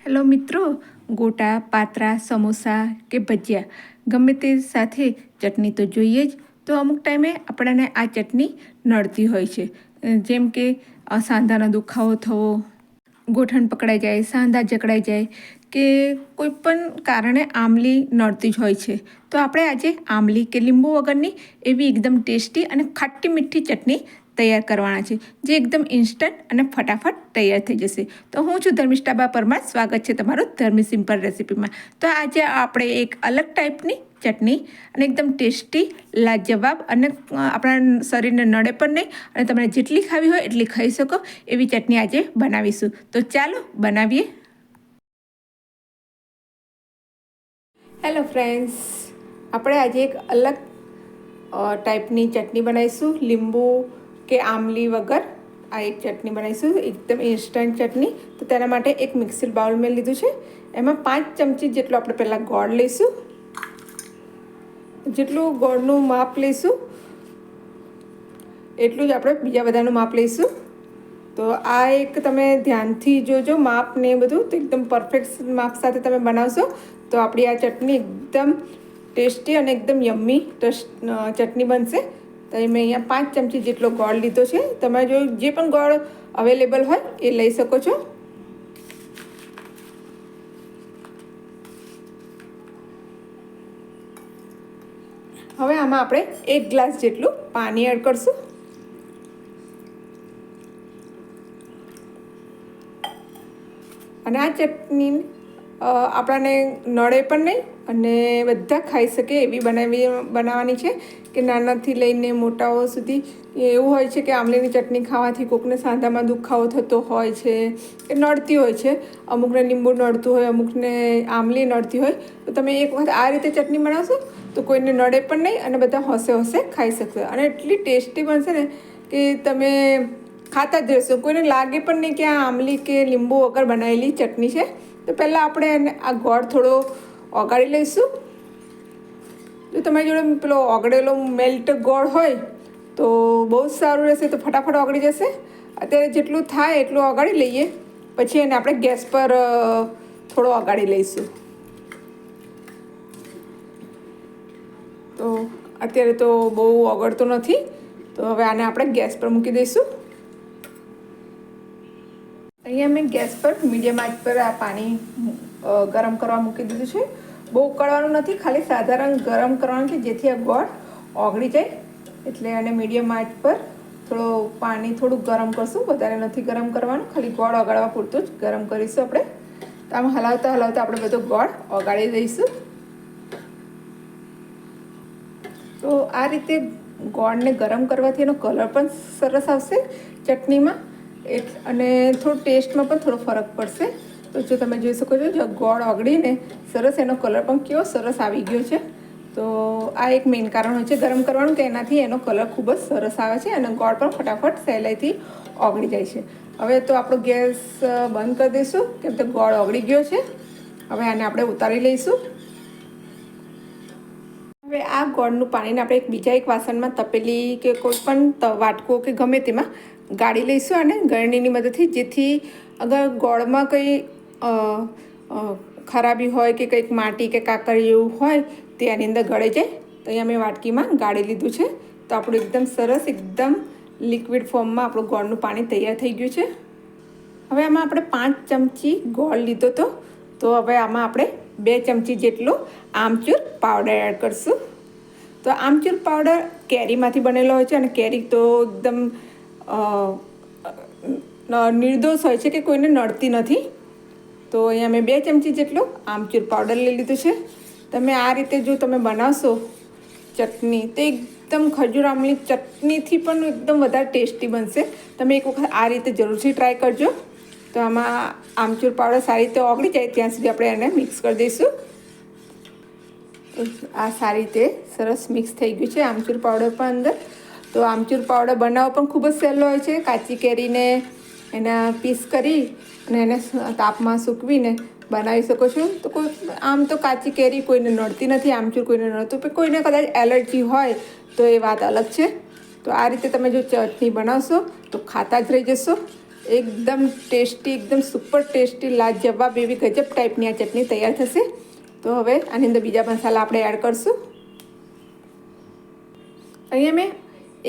Hello મિત્રો, ગોટા, પાત્રા, સમોસા કે ભજીયા ગમે તે સાથે ચટણી તો જોઈએ જ. તો અમુક ટાઈમે આપણને આ ચટણી નડતી હોય છે. જેમ કે સાંધાનો દુખાવો થવો, ગોઠણ પકડાઈ જાય, સાંધા જકડાઈ જાય કે કોઈ પણ કારણે આમલી નડતી જ હોય છે. તો આપણે આજે આમલી કે લીંબુ વગરની એવી એકદમ ટેસ્ટી અને ખાટી મીઠી ચટણી તૈયાર કરવાના છે, જે એકદમ ઇન્સ્ટન્ટ અને ફટાફટ તૈયાર થઈ જશે. તો હું છું ધર્મિષ્ઠાબા પરમાર. સ્વાગત છે તમારું ધર્મી સિમ્પલ રેસીપીમાં. તો આજે આપણે એક અલગ ટાઈપની ચટણી અને એકદમ ટેસ્ટી, લાજવાબ અને આપણા શરીરને નડે પણ નહીં અને તમારે જેટલી ખાવી હોય એટલી ખાઈ શકો એવી ચટણી આજે બનાવીશું. તો ચાલો બનાવીએ. હેલો ફ્રેન્ડ્સ, આપણે આજે એક અલગ ટાઈપની ચટણી બનાવીશું, લીંબુ કે આમલી વગર આ એક ચટણી બનાવીશું, એકદમ ઇન્સ્ટન્ટ ચટણી. તો તેના માટે એક મિક્સર બાઉલ મેં લીધું છે. એમાં 5 ચમચી જેટલો આપણે પહેલાં ગોળ લઈશું. જેટલું ગોળનું માપ લઈશું એટલું જ આપણે બીજા બધાનું માપ લઈશું. તો આ એક તમે ધ્યાનથી જોજો માપ ને બધું, તો એકદમ પરફેક્ટ માપ સાથે તમે બનાવશો તો આપણી આ ચટણી એકદમ ટેસ્ટી અને એકદમ યમ્મી ચટણી બનશે. તો મેં અહીંયા 5 ચમચી જેટલો ગોળ લીધો છે. તમે જો જે પણ ગોળ અવેલેબલ હોય એ લઈ શકો છો. હવે આમાં આપણે 1 ગ્લાસ જેટલું પાણી એડ કરશું. અને આ ચટણી આપણને નડે પણ નહીં અને બધા ખાઈ શકે એવી બનાવવાની છે કે નાનાથી લઈને મોટાઓ સુધી. એવું હોય છે કે આમલીની ચટણી ખાવાથી કોકને સાંધામાં દુખાવો થતો હોય છે કે નડતી હોય છે, અમુકને લીંબુ નડતું હોય, અમુકને આમલી નડતી હોય. તો તમે એક વખત આ રીતે ચટણી બનાવશો તો કોઈને નડે પણ નહીં અને બધા હોંશે હોંશે ખાઈ શકશે. અને એટલી ટેસ્ટી બનશે ને કે તમે ખાતા જ રહેશો. કોઈને લાગે પણ નહીં કે આ આમલી કે લીંબુ વગર બનાવેલી ચટણી છે. તો પહેલાં આપણે આ ગોળ થોડો ઓગાળી લઈશું. જો તમારી જોડે પેલો ઓગળેલો મેલ્ટ ગોળ હોય તો બહુ જ સારું રહેશે, તો ફટાફટ ઓગળી જશે. અત્યારે જેટલું થાય એટલું ઓગાળી લઈએ, પછી એને આપણે ગેસ પર થોડો ઓગાળી લઈશું. તો અત્યારે તો બહુ ઓગળતો નથી, તો હવે આને આપણે ગેસ પર મૂકી દઈશું. અહીંયા મેં ગેસ પર મીડિયમ આંચ પર આ પાણી ગરમ કરવા મૂકી દીધું છે. બહુ ઉકળવાનું નથી, ખાલી સાધારણ ગરમ કરવાનું છે, જેથી આ ગોળ ઓગળી જાય. એટલે આને મીડિયમ આંચ પર પાણી થોડું ગરમ કરશું, વધારે નથી ગરમ કરવાનું, ખાલી ગોળ ઓગાળવા પૂરતું જ ગરમ કરીશું આપણે. તો આમ હલાવતા હલાવતા આપણે બધો ગોળ ઓગાળી દઈશું. તો આ રીતે ગોળને ગરમ કરવાથી એનો કલર પણ સરસ આવશે ચટણીમાં, અને થોડું ટેસ્ટમાં પણ થોડો ફરક પડશે. તો જો તમે જોઈ શકો છો, જો ગોળ ઓગળીને સરસ એનો કલર પણ કેવો સરસ આવી ગયો છે. તો આ એક મેઇન કારણ હોય છે ગરમ કરવાનું, કે એનાથી એનો કલર ખૂબ જ સરસ આવે છે અને ગોળ પણ ફટાફટ સહેલાઈથી ઓગળી જાય છે. હવે તો આપણો ગેસ બંધ કરી દઈશું, કેમ કે ગોળ ઓગળી ગયો છે. હવે આને આપણે ઉતારી લઈશું. હવે આ ગોળનું પાણીને આપણે બીજા એક વાસણમાં, તપેલી કે કોઈ પણ વાટકો કે ગમે તેમાં ગાળી લઈશું, અને ગળણીની મદદથી, જેથી અગર ગોળમાં કંઈ ખરાબી હોય કે કંઈક માટી કે કાકર એવું હોય તે આની અંદર ગળે જાય. તો અહીંયા મેં વાટકીમાં ગાળી લીધું છે. તો આપણું એકદમ સરસ, એકદમ લિક્વિડ ફોર્મમાં આપણું ગોળનું પાણી તૈયાર થઈ ગયું છે. હવે આમાં આપણે 5 ચમચી ગોળ લીધો હતો, તો હવે આમાં આપણે 2 ચમચી જેટલો આમચૂર પાવડર એડ કરીશું. તો આમચૂર પાવડર કેરીમાંથી બનેલો હોય છે, અને કેરી તો એકદમ નિર્દોષ હોય છે, કે કોઈને નડતી નથી. તો અહીંયા મેં 2 ચમચી જેટલો આમચૂર પાવડર લઈ લીધું છે. તમે આ રીતે જો તમે બનાવશો ચટણી, તો એકદમ ખજૂર આમલી ચટણીથી પણ એકદમ વધારે ટેસ્ટી બનશે. તમે એક વખત આ રીતે જરૂરથી ટ્રાય કરજો. તો આમાં આમચૂર પાવડર સારી રીતે ઓગળી જાય ત્યાં સુધી આપણે એને મિક્સ કરી દઈશું. આ સારી રીતે સરસ મિક્સ થઈ ગયું છે આમચૂર પાવડર પણ અંદર. તો આમચૂર પાવડર બનાવવો પણ ખૂબ જ સહેલો હોય છે. કાચી કેરીને એના પીસ કરી અને એને તાપમાં સૂકવીને બનાવી શકો છો. તો કોઈ આમ તો કાચી કેરી કોઈને નડતી નથી, આમચૂર કોઈને નડતું, પણ કોઈને કદાચ એલર્જી હોય તો એ વાત અલગ છે. તો આ રીતે તમે જો ચટણી બનાવશો તો ખાતા જ રહી જશો. એકદમ ટેસ્ટી, એકદમ સુપર ટેસ્ટી, લાજવાબ એવી ગજબ ટાઈપની આ ચટણી તૈયાર થશે. તો હવે આની અંદર બીજા મસાલા આપણે એડ કરશું. અહીંયા મેં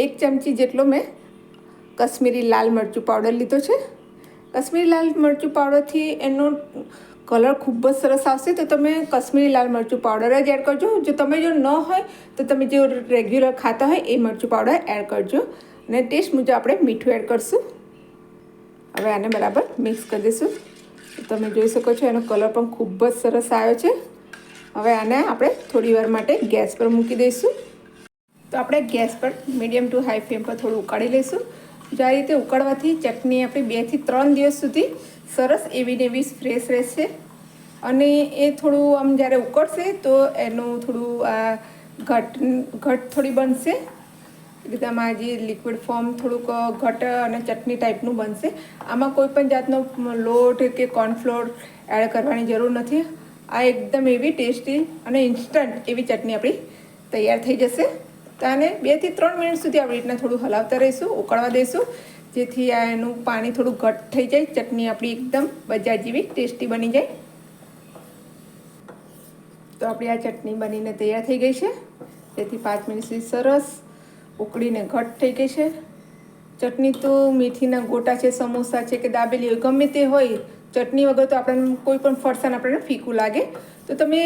1 ચમચી જેટલો મેં કશ્મીરી લાલ મરચું પાવડર લીધો છે. કશ્મીરી લાલ મરચું પાવડરથી એનો કલર ખૂબ જ સરસ આવશે. તો તમે કશ્મીરી લાલ મરચું પાવડર જ એડ કરજો. જો તમે ન હોય તો તમે જે રેગ્યુલર ખાતા હોય એ મરચું પાવડર એડ કરજો. અને ટેસ્ટ મુજબ આપણે મીઠું એડ કરશું. હવે આને બરાબર મિક્સ કરી દઈશું. તમે જોઈ શકો છો એનો કલર પણ ખૂબ જ સરસ આવ્યો છે. હવે આને આપણે થોડી વાર માટે ગેસ પર મૂકી દઈશું. તો આપણે ગેસ પર મીડિયમ ટુ હાઈ ફ્લેમ પર થોડું ઉકાળી લઈશું. જો આ રીતે ઉકાળવાથી ચટણી આપણી 2 થી 3 દિવસ સુધી સરસ એવી ને એવી ફ્રેશ રહેશે. અને એ થોડું આમ જ્યારે ઉકળશે તો એનું થોડું ઘટ થોડી બનશે. એટલે આમાં જે લિક્વિડ ફોર્મ થોડુંક ઘટ અને ચટણી ટાઈપનું બનશે. આમાં કોઈ પણ જાતનો લોટ કે કોર્નફ્લોર એડ કરવાની જરૂર નથી. આ એકદમ એવી ટેસ્ટી અને ઇન્સ્ટન્ટ એવી ચટણી આપણી તૈયાર થઈ જશે. તો આને 2 થી 3 મિનિટ સુધી આવી રીતના થોડું હલાવતા રહીશું, ઉકળવા દઈશું, જેથી આ એનું પાણી થોડું ઘટ થઈ જાય. ચટણી આપણી એકદમ બજાર જેવી ટેસ્ટી બની જાય. તો આપણી આ ચટણી બનીને તૈયાર થઈ ગઈ છે. 2 થી 5 મિનિટ સુધી સરસ ઉકળીને ઘટ થઈ ગઈ છે. ચટણી તો મેથીના ગોટા છે, સમોસા છે કે દાબેલી હોય, ગમે તે હોય, ચટણી વગર તો આપણને કોઈ પણ ફરસાણ આપણને ફીકું લાગે. તો તમે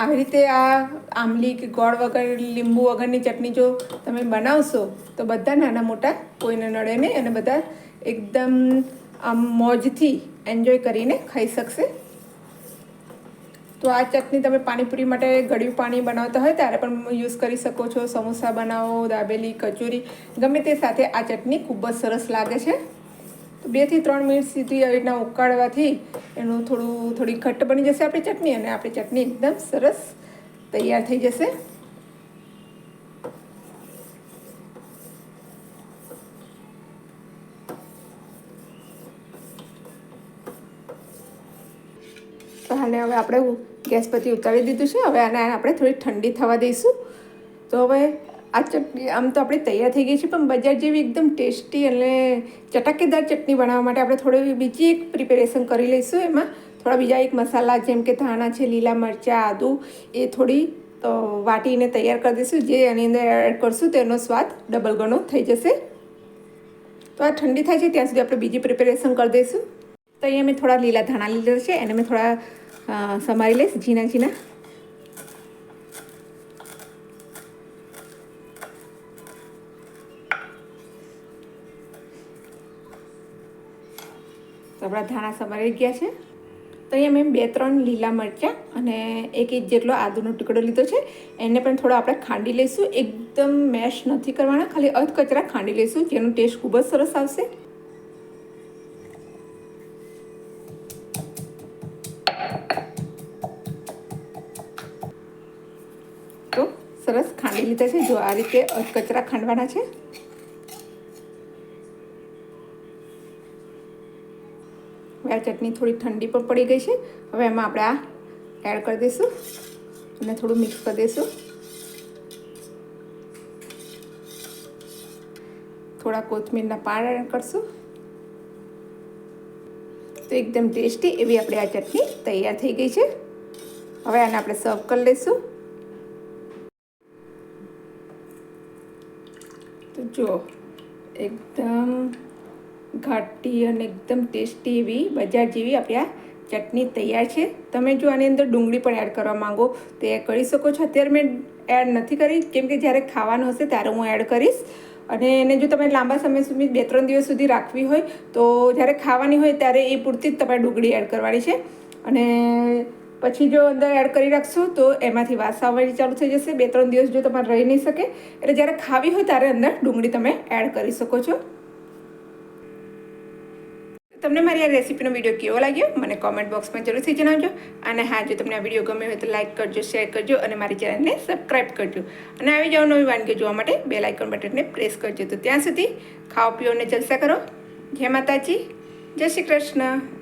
આવી રીતે આ આંબલી કે ગોળ વગર, લીંબુ વગરની ચટણી જો તમે બનાવશો તો બધા નાના મોટા કોઈને નડે નહીં અને બધા એકદમ આમ મોજથી એન્જોય કરીને ખાઈ શકશે. તો આ ચટણી તમે પાણીપુરી માટે ગળ્યું પાણી બનાવતા હોય ત્યારે પણ યુઝ કરી શકો છો. સમોસા બનાવો, દાબેલી, કચોરી, ગમે તે સાથે આ ચટણી ખૂબ જ સરસ લાગે છે. તો 2 થી 3 મિનિટ સુધી આવી રીતના ઉકાળવાથી એનું થોડી ઘટ્ટ બની જશે આપણી ચટણી અને આપણી ચટણી એકદમ સરસ તૈયાર થઈ જશે. તો આને હવે આપણે ગેસ પરથી ઉતારી દીધું છે. હવે આને આપણે થોડી ઠંડી થવા દઈશું. તો હવે આ ચટણી આમ તો આપણી તૈયાર થઈ ગઈ છે, પણ બજાર જેવી એકદમ ટેસ્ટી અને ચટાકેદાર ચટણી બનાવવા માટે આપણે થોડી બીજી એક પ્રિપેરેશન કરી લઈશું. એમાં થોડા બીજા એક મસાલા જેમ કે ધાણા છે, લીલા મરચાં, આદું, એ થોડી વાટીને તૈયાર કરી દઈશું. જે એની અંદર એડ કરશું તેનો સ્વાદ ડબલ ગણો થઈ જશે. તો આ ઠંડી થાય છે ત્યાં સુધી આપણે બીજી પ્રિપેરેશન કરી દઈશું. તો અહીંયા મેં થોડા લીલા ધાણા લીધા છે, એને મેં થોડા સમારી લઈશ ઝીણા ઝીણા. તો આપણા ધાણા સમારી ગયા છે. તો અહીંયા મેં 2-3 લીલા મરચાં અને 1 ઇંચ જેટલો આદુનો ટુકડો લીધો છે. એને પણ થોડો આપણે ખાંડી લઈશું. એકદમ મેશ નથી કરવાના, ખાલી અધકચરા ખાંડી લઈશું, જેનો ટેસ્ટ ખૂબ જ સરસ આવશે. તો સરસ ખાંડી લીધા છે. જો આ રીતે અધકચરા ખાંડવાના છે. હવે આ ચટણી થોડી ઠંડી પણ પડી ગઈ છે. હવે એમાં આપણે આ એડ કરી દઈશું અને થોડું મિક્સ કરી દઈશું. થોડા કોથમીરના પાન એડ કરશું. તો એકદમ ટેસ્ટી એવી આપણી આ ચટણી તૈયાર થઈ ગઈ છે. હવે આને આપણે સર્વ કરી લઈશું. તો જો એકદમ ઘાટી અને એકદમ ટેસ્ટી એવી બજાર જેવી આપણી આ ચટણી તૈયાર છે. તમે જો આની અંદર ડુંગળી પણ એડ કરવા માંગો તો એ કરી શકો છો. અત્યારે મેં એડ નથી કરી, કેમ કે જ્યારે ખાવાનું હશે ત્યારે હું એડ કરીશ. અને એને જો તમે લાંબા સમય સુધી 2-3 દિવસ સુધી રાખવી હોય તો જ્યારે ખાવાની હોય ત્યારે એ પૂરતી જ તમારે ડુંગળી એડ કરવાની છે. અને પછી જો અંદર એડ કરી રાખશો તો એમાંથી વાસ આવવાની ચાલુ થઈ જશે. 2-3 દિવસ જો તમારે રહી નહીં શકે, એટલે જ્યારે ખાવી હોય ત્યારે અંદર ડુંગળી તમે એડ કરી શકો છો. તમને મારી આ રેસીપીનો વિડીયો કેવો લાગ્યો મને કોમેન્ટ બોક્સમાં જરૂરથી જણાવજો. અને હા, જો તમને આ વિડીયો ગમ્યો હોય તો લાઇક કરજો, શેર કરજો અને મારી ચેનલને સબસ્ક્રાઈબ કરજો. અને આવી જાઓ નવી વાનગીઓ જોવા માટે બેલ આઇકોન બટનને પ્રેસ કરજો. તો ત્યાં સુધી ખાઓ પીઓ અને જલસા કરો. જય માતાજી, જય શ્રી કૃષ્ણ.